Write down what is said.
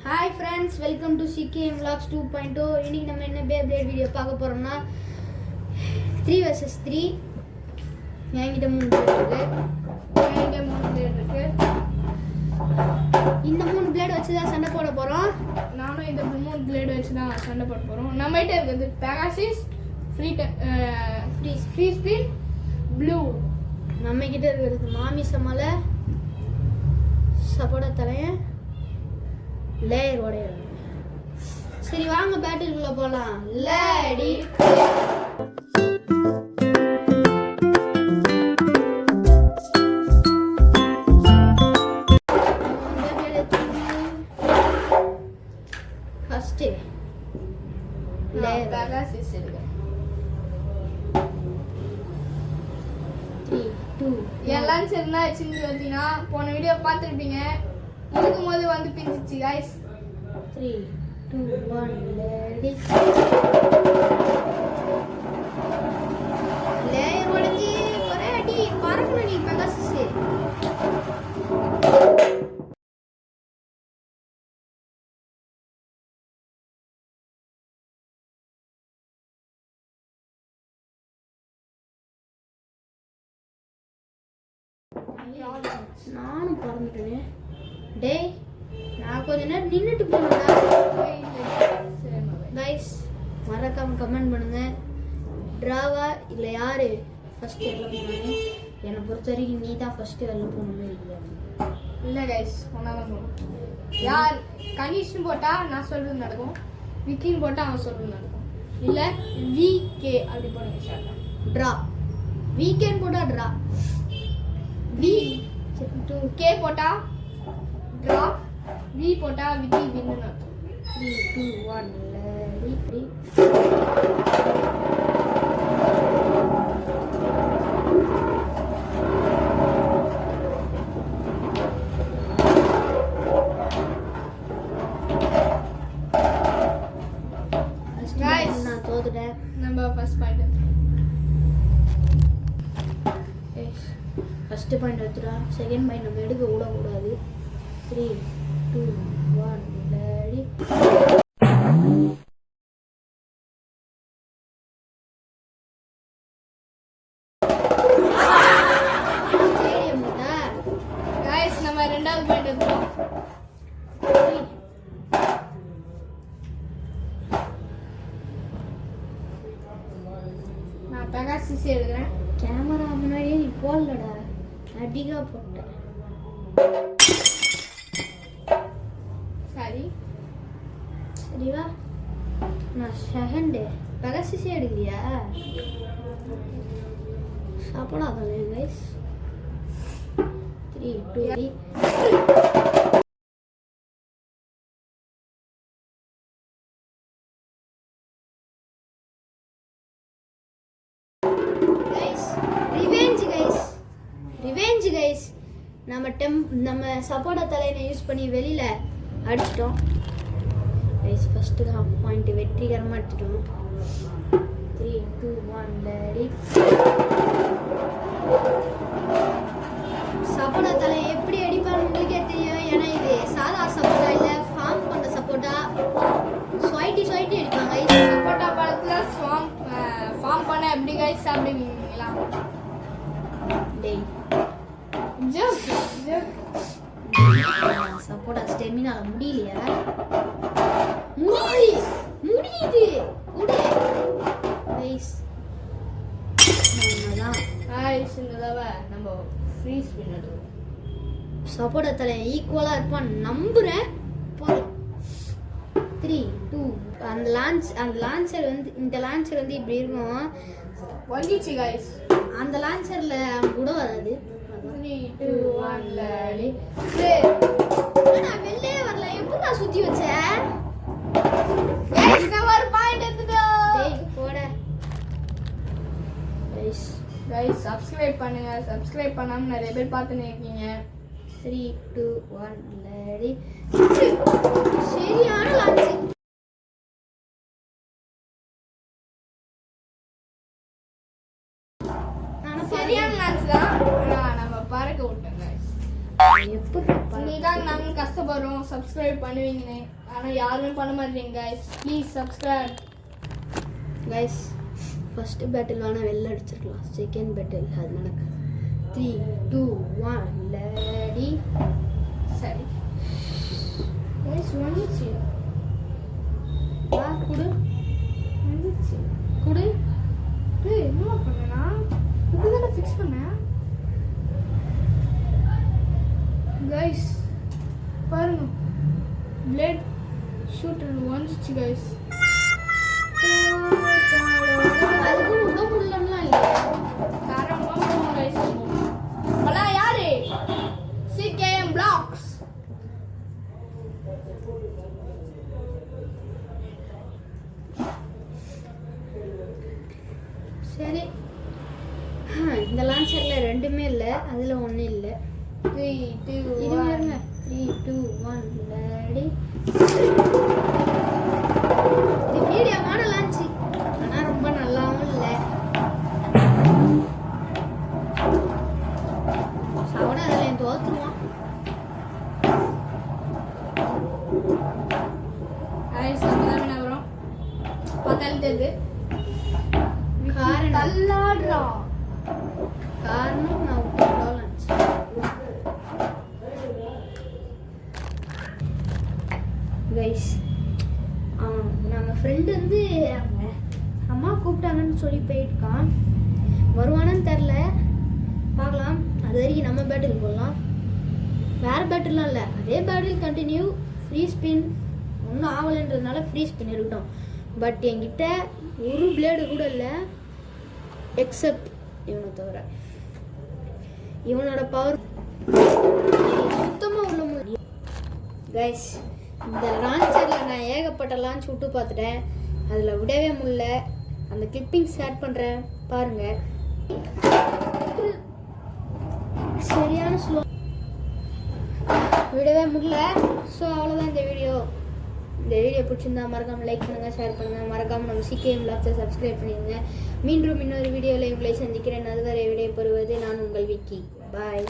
Hi friends, welcome to CKM Vlogs 2.0. இன்னைக்கு நம்ம என்ன Beyblade வீடியோ பார்க்க போறோம்னா 3 vs 3. என்கிட்ட 3 பிளேட் இருக்கு. இந்த 3 பிளேட் வச்சு தான் சண்டை போட போறோம். நானும் இந்த 3 பிளேட் வச்சு தான் சண்டை போட போறோம். நம்மகிட்ட இருக்குது Pegasus, free speed, blue. நம்ம கிட்ட இருக்குது மாமி சமல சப்போட்டா தலையன் லேயர் உடைய. சரி வாங்க பேட்டிலுக்குள்ள போலாம். லேடி ஃபர்ஸ்ட் லேயர் Pegasus இருக்கு. 3 2 எல்லாம் சரினா சிந்தி வந்தீங்கன்னா போன வீடியோ பார்த்துருப்பீங்க. இருக்கும் போது வந்து பிஞ்சிச்சு guys. 3 2 1 லேடி லேயர் உடைஞ்சி ஒரே அடி பறக்கணும் நீ Pegasus. நானும் பறந்துட்டேனே. டேய் நான் கொஞ்ச நேரம் நின்றுட்டு போனேன்டா. கைஸ் மறக்காம கமெண்ட் பண்ணுங்க, டிராவா இல்லை யாரு ஃபர்ஸ்ட் வெளில போனாங்க. என்னை பொறுத்த வரைக்கும் நீ தான் ஃபர்ஸ்ட் வெளில போகணும்னு இருக்குது. இல்லை கைஸ் ஒன்றாதான் போகணும். யார் கனிஷ்னு போட்டால் நான் சொல்கிறது நடக்கும், விக்கின்னு போட்டால் அவன் சொல்கிறது நடக்கும். இல்லை விகே அப்படி போடுங்க ஷார்ட்டாக. ட்ரா வீக்கெண்ட் போட்டா ட்ரா, வி கே போட்டா ட்ரா, வி போட்டா விக்கி வின்னு அர்த்தம். 3 2 1 லேடி 3 Guys, நான் தோத்துட்டேன். நம்ம ஃபர்ஸ்ட் பாயிண்ட். ஃபர்ஸ்ட் பாயிண்ட் எடுத்துடா. செகண்ட் பாயிண்ட் நம்ம எடுக்க விடக்கூடாது. 3 2 1 லேடி Guys, நம்ம ரெண்டாவது பாயிண்ட் எடுத்துறோம். நான் Pegasus எடுக்கிறேன். கேமரா முன்னாடியே நீ போடலடா, அடிக்கா போட்ட. சரி சரிவா நான் செகண்டு Pegasus எடுக்கிறியா? சாப்பிடாதே கைஸ். 3 2 3 கைஸ் நம்ம சப்போட்டா தலையை யூஸ் பண்ணி வெளியில அடிச்சிட்டோம் கைஸ். ஃபர்ஸ்ட் பாயிண்ட் வெற்றிகரமாக எடுத்துட்டோம். 3 2 1 லேடி. சப்போட்டா தலை எப்படி அடிப்பான்னு உங்களுக்கே தெரியும். ஏன்னா இது சாதா சப்போட்டா இல்லை, ஃபார்ம் பண்ண சப்போட்டா. ஸ்வைட்டி அடிப்பாங்க. சப்போட்டா பழத்துல ஃபார்ம் பண்ண எப்படி கைஸ் சாப்பிடுவீங்களா? டேய் ஜோக் சப்போட்டா ஸ்டெமினால முடியலையா? முடியுது குடு கைஸ். கைஸ் இந்த தடவை நம்ம ஃப்ரீ ஸ்பின் எடுக்கிறோம். சப்போட்டா தலை ஈக்குவலா இருப்பான் நம்புறேன். போலாம். 3 2 அந்த லான்ச்சர் வந்து இந்த லான்ச்சர் வந்து இப்படி இருக்கும். வந்துச்சு கைஸ். அந்த லான்ச்சர்ல அவன் கூட வராது. 3 2 1 லேடி. நான் வெளியே வரல, எப்படி நான் சுத்தி வச்சேன்? கைஸ் நம்ம ஒரு பாயிண்ட் எடுத்துட்டோம். டேய் போட கைஸ் சப்ஸ்கிரைப் பண்ணுங்க. சப்ஸ்கிரைப் பண்ணாம நிறைய பேர் பார்த்துன்னு இருக்கீங்க. 3 2 1 லேடி. சரியான லான்ச். சரியான லான்ச் தான். நம்ம பறக்க விட்டோம் கைஸ். எப்படி நீதான் நாங்க கஷ்டப்பட வரும் சப்ஸ்கிரைப் பண்ணுவீங்கன்னு. ஆனால் யாருமே பண்ண மாட்டீங்க guys. Please subscribe guys. First battle வேணால் வெளில அடிச்சிருக்கலாம், செகண்ட் பேட்டில் அது நடக்காது. 3, 2, 1 லேடி. சரி கைஸ் வந்துச்சு. குடு வந்துச்சு. குடு. ஏய் என்ன பண்ணேனா? இப்படி தானே ஃபிக்ஸ் பண்ணேன் கைஸ். பாருங்க பிளேட் ஷூட்டர் வந்துச்சு கைஸ். அதுக்கும் உங்க முடியலன்னா இல்லை. தரமா போகும் கைஸ். அண்ணா யாரு? CKM blogs. சரி, இந்த லான்ச்சரில் ரெண்டுமே இல்லை, அதில் ஒன்றும் இல்லை. 3, 2, இருங்க 3, 2, 1 லேடி. இது மீடியமான லான்ச்சு, ஆனால் ரொம்ப நல்லாவும் இல்லை. சவுட அதில் என் தோற்றுருவான். கைஸ் நம்ம வரும் பார்த்தாலும் தெரியுது. காரணம் தள்ளாடுறான். காரணம் நான் விட்டு லான்ச். கைஸ், நாங்கள் ஃப்ரெண்டு வந்து அவங்க அம்மா கூப்பிட்டாங்கன்னு சொல்லி போயிருக்கான். வருவானான்னு தெரில, பார்க்கலாம். அது வரைக்கும் நம்ம பேட்டில் போடலாம். வேறு பேட்டில்லாம் இல்லை, அதே பேட்டில் கண்டினியூ. ஃப்ரீ ஸ்பின் ஒன்றும் ஆகலைன்றதுனால ஃப்ரீ ஸ்பின் இருக்கட்டும். பட் என்கிட்ட ஒரு பிளேடு கூட இல்லை, எக்ஸப்ட் இவனை தவிர. இவனோட பவர் சுத்தமாக உள்ள முடியும். கைஸ், இந்த லான்ச்சரில் நான் ஏகப்பட்ட லான்ச் விட்டு பார்த்துட்டேன், அதில் விடவே முடியல. அந்த கிளிப்பிங்ஸ் ஆட் பண்ணுறேன் பாருங்கள். சரியான ஸ்லோ, விடவே முடியல. ஸோ அவ்வளோதான் இந்த வீடியோ. இந்த வீடியோ பிடிச்சிருந்தா மறக்காமல் லைக் பண்ணுங்கள், ஷேர் பண்ணுங்கள். மறக்காமல் நம்ம சிகேஎம் பிளாக்ஸை சப்ஸ்கிரைப் பண்ணிடுங்க. மீண்டும் இன்னொரு வீடியோவில் உங்களை சந்திக்கிறேன். அதுவரை விடை பெறுவது நான் உங்கள் விக்கி. பாய்.